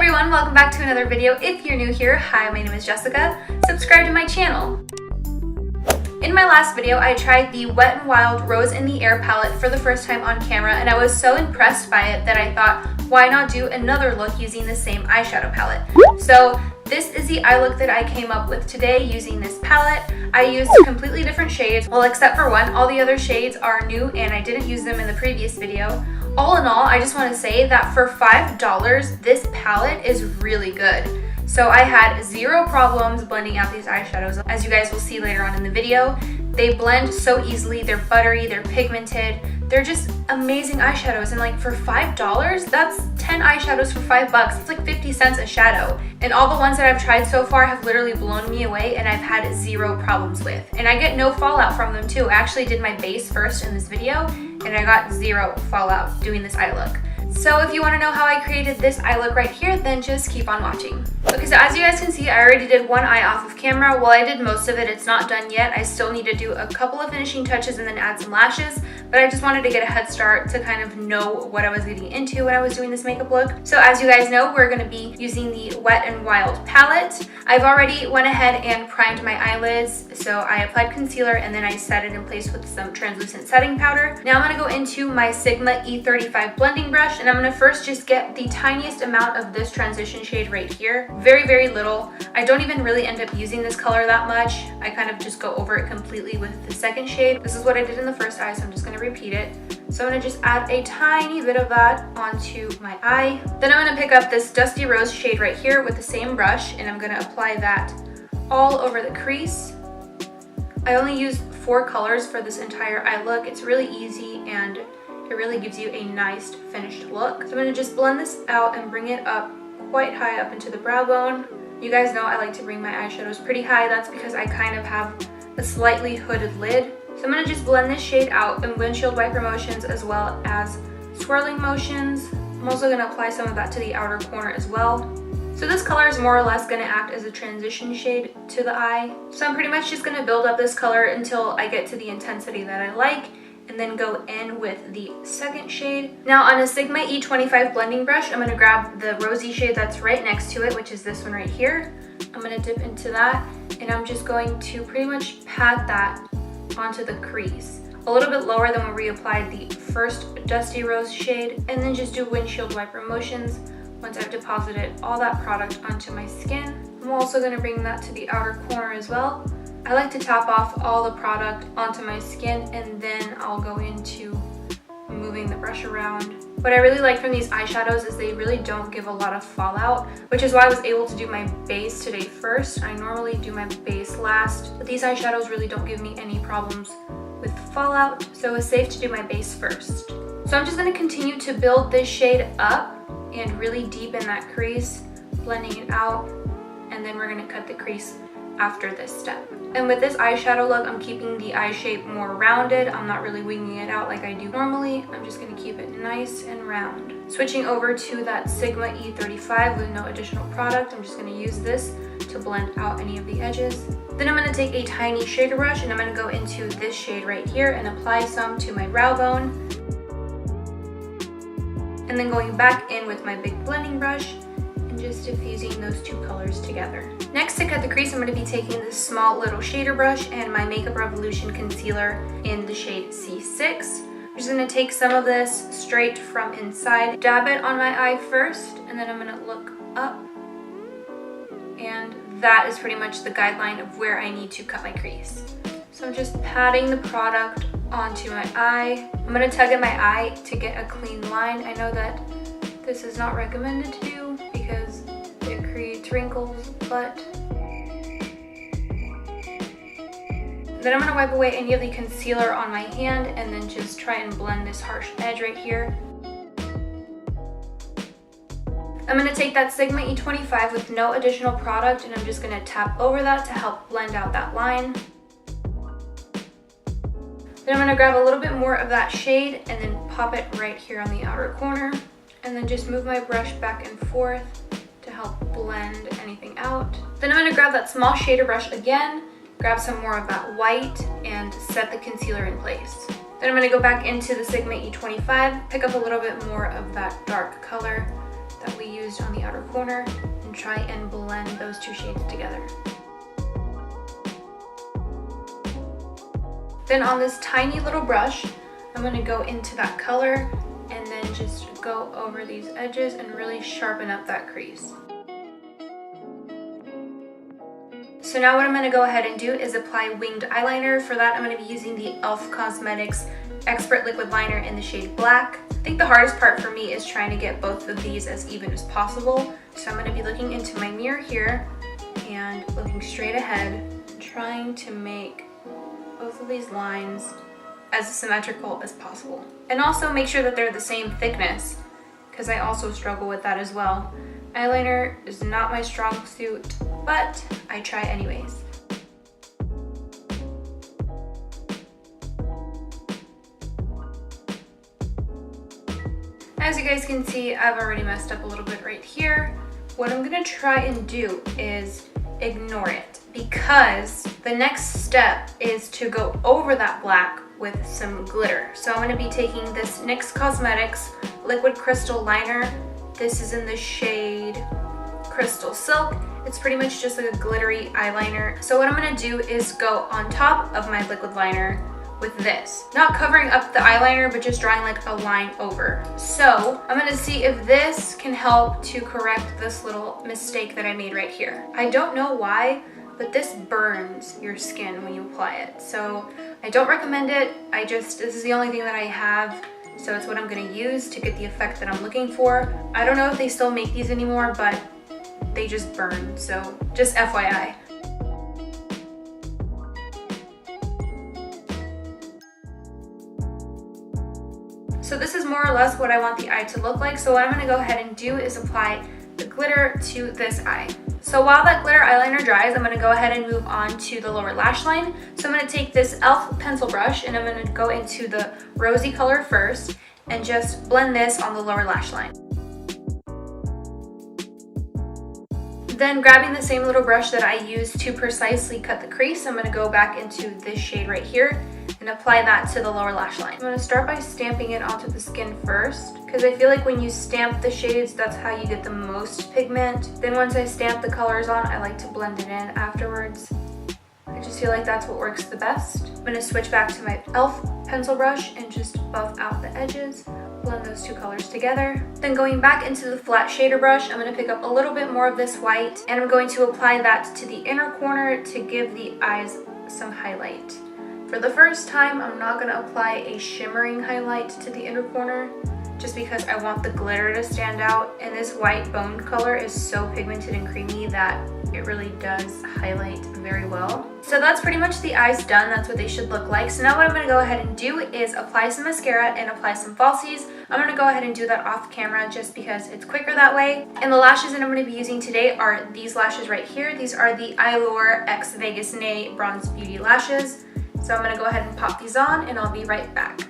everyone, welcome back to another video. If you're new here, hi, my name is Jessica. Subscribe to my channel. In my last video, I tried the Wet n Wild Rose in the Air palette for the first time on camera, and I was so impressed by it that I thought, why not do another look using the same eyeshadow palette? So this is the eye look that I came up with today using this palette. I used completely different shades, well, except for one. All the other shades are new and I didn't use them in the previous video. All in all, I just want to say that for $5, this palette is really good. So I had zero problems blending out these eyeshadows. As you guys will see later on in the video, they blend so easily, they're buttery, they're pigmented, they're just amazing eyeshadows. And like for $5, that's 10 eyeshadows for $5. It's like 50 cents a shadow. And all the ones that I've tried so far have literally blown me away and I've had zero problems with. And I get no fallout from them too. I actually did my base first in this video and I got zero fallout doing this eye look. So if you want to know how I created this eye look right here, then just keep on watching. Okay, so as you guys can see, I already did one eye off of camera. While I did most of it, it's not done yet. I still need to do a couple of finishing touches and then add some lashes, but I just wanted to get a head start to kind of know what I was getting into when I was doing this makeup look. So as you guys know, we're going to be using the Wet n Wild palette. I've already went ahead and primed my eyelids, so I applied concealer and then I set it in place with some translucent setting powder. Now I'm going to go into my Sigma E35 blending brush, and I'm going to first just get the tiniest amount of this transition shade right here. Very, very little. I don't even really end up using this color that much. I kind of just go over it completely with the second shade. This is what I did in the first eye, so I'm just going to repeat it. So I'm going to just add a tiny bit of that onto my eye. Then I'm going to pick up this Dusty Rose shade right here with the same brush, and I'm going to apply that all over the crease. I only used 4 colors for this entire eye look. It's really easy and it really gives you a nice finished look. So I'm going to just blend this out and bring it up quite high up into the brow bone. You guys know I like to bring my eyeshadows pretty high. That's because I kind of have a slightly hooded lid. So I'm going to just blend this shade out in windshield wiper motions as well as swirling motions. I'm also going to apply some of that to the outer corner as well. So this color is more or less going to act as a transition shade to the eye. So I'm pretty much just going to build up this color until I get to the intensity that I like, and then go in with the second shade. Now on a Sigma E25 blending brush, I'm going to grab the rosy shade that's right next to it, which is this one right here. I'm going to dip into that, and I'm just going to pretty much pat that onto the crease. A little bit lower than when we applied the first Dusty Rose shade, and then just do windshield wiper motions once I've deposited all that product onto my skin. I'm also going to bring that to the outer corner as well. I like to tap off all the product onto my skin and then I'll go into moving the brush around. What I really like from these eyeshadows is they really don't give a lot of fallout, which is why I was able to do my base today first. I normally do my base last, but these eyeshadows really don't give me any problems with fallout, so it's safe to do my base first. So I'm just going to continue to build this shade up and really deepen that crease, blending it out, and then we're going to cut the crease after this step. And with this eyeshadow look, I'm keeping the eye shape more rounded. I'm not really winging it out like I do normally. I'm just going to keep it nice and round. Switching over to that Sigma E35 with no additional product, I'm just going to use this to blend out any of the edges. Then I'm going to take a tiny shader brush and I'm going to go into this shade right here and apply some to my brow bone. And then going back in with my big blending brush and just diffusing those two colors together. Next, to cut the crease, I'm going to be taking this small little shader brush and my Makeup Revolution concealer in the shade C6. I'm just going to take some of this straight from inside, dab it on my eye first, and then I'm going to look up. And that is pretty much the guideline of where I need to cut my crease. So I'm just patting the product onto my eye. I'm going to tug at my eye to get a clean line. I know that this is not recommended to do because it creates wrinkles, but then I'm going to wipe away any of the concealer on my hand and then just try and blend this harsh edge right here. I'm going to take that Sigma E25 with no additional product and I'm just going to tap over that to help blend out that line. Then I'm going to grab a little bit more of that shade and then pop it right here on the outer corner, and then just move my brush back and forth to help blend anything out. Then I'm going to grab that small shader brush again, grab some more of that white, and set the concealer in place. Then I'm going to go back into the Sigma E25, pick up a little bit more of that dark color that we used on the outer corner and try and blend those two shades together. Then on this tiny little brush, I'm going to go into that color and then just go over these edges and really sharpen up that crease. So now what I'm going to go ahead and do is apply winged eyeliner. For that, I'm going to be using the e.l.f. Cosmetics Expert Liquid Liner in the shade Black. I think the hardest part for me is trying to get both of these as even as possible. So I'm going to be looking into my mirror here and looking straight ahead, trying to make both of these lines as symmetrical as possible. And also make sure that they're the same thickness, because I also struggle with that as well. Eyeliner is not my strong suit, but I try anyways. As you guys can see, I've already messed up a little bit right here. What I'm gonna try and do is ignore it, because the next step is to go over that black with some glitter. So I'm going to be taking this NYX Cosmetics Liquid Crystal Liner. This is in the shade Crystal Silk. It's pretty much just like a glittery eyeliner. So what I'm going to do is go on top of my liquid liner with this. Not covering up the eyeliner, but just drawing like a line over. So I'm going to see if this can help to correct this little mistake that I made right here. I don't know why, but this burns your skin when you apply it. So I don't recommend it. This is the only thing that I have. So it's what I'm gonna use to get the effect that I'm looking for. I don't know if they still make these anymore, but they just burn. So just FYI. So this is more or less what I want the eye to look like. So what I'm gonna go ahead and do is apply the glitter to this eye. So while that glitter eyeliner dries, I'm going to go ahead and move on to the lower lash line. So I'm going to take this e.l.f. pencil brush and I'm going to go into the rosy color first and just blend this on the lower lash line. Then grabbing the same little brush that I used to precisely cut the crease, I'm going to go back into this shade right here and apply that to the lower lash line. I'm going to start by stamping it onto the skin first, because I feel like when you stamp the shades, that's how you get the most pigment. Then once I stamp the colors on, I like to blend it in afterwards. I just feel like that's what works the best. I'm going to switch back to my e.l.f. pencil brush and just buff out the edges, blend those two colors together. Then going back into the flat shader brush, I'm going to pick up a little bit more of this white and I'm going to apply that to the inner corner to give the eyes some highlight. For the first time, I'm not going to apply a shimmering highlight to the inner corner just because I want the glitter to stand out, and this white bone color is so pigmented and creamy that it really does highlight very well. So that's pretty much the eyes done. That's what they should look like. So now what I'm going to go ahead and do is apply some mascara and apply some falsies. I'm going to go ahead and do that off camera just because it's quicker that way. And the lashes that I'm going to be using today are these lashes right here. These are the Eyelure X Vegas Nay Bronze Beauty Lashes. So I'm going to go ahead and pop these on and I'll be right back.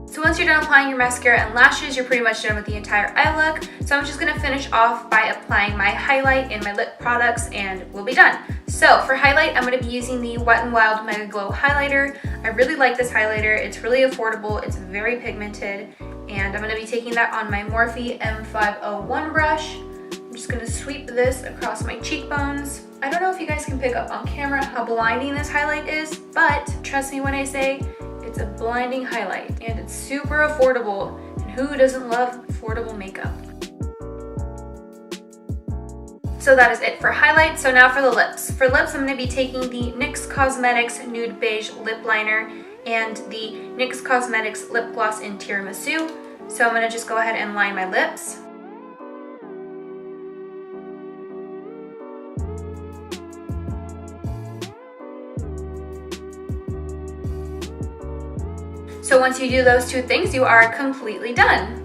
So once you're done applying your mascara and lashes, you're pretty much done with the entire eye look. So I'm just going to finish off by applying my highlight and my lip products and we'll be done. So for highlight, I'm going to be using the Wet n Wild Mega Glow Highlighter. I really like this highlighter. It's really affordable. It's very pigmented. And I'm going to be taking that on my Morphe M501 brush. I'm just going to sweep this across my cheekbones. I don't know if you guys can pick up on camera how blinding this highlight is, but trust me when I say it's a blinding highlight and it's super affordable. And who doesn't love affordable makeup? So that is it for highlight. So now for the lips. For lips, I'm going to be taking the NYX Cosmetics Nude Beige Lip Liner and the NYX Cosmetics Lip Gloss in Tiramisu. So I'm going to just go ahead and line my lips. So once you do those two things, you are completely done.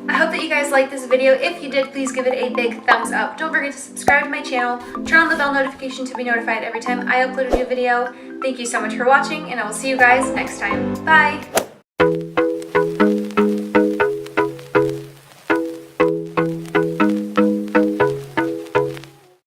I hope that you guys liked this video. If you did, please give it a big thumbs up. Don't forget to subscribe to my channel, turn on the bell notification to be notified every time I upload a new video. Thank you so much for watching, and I will see you guys next time. Bye!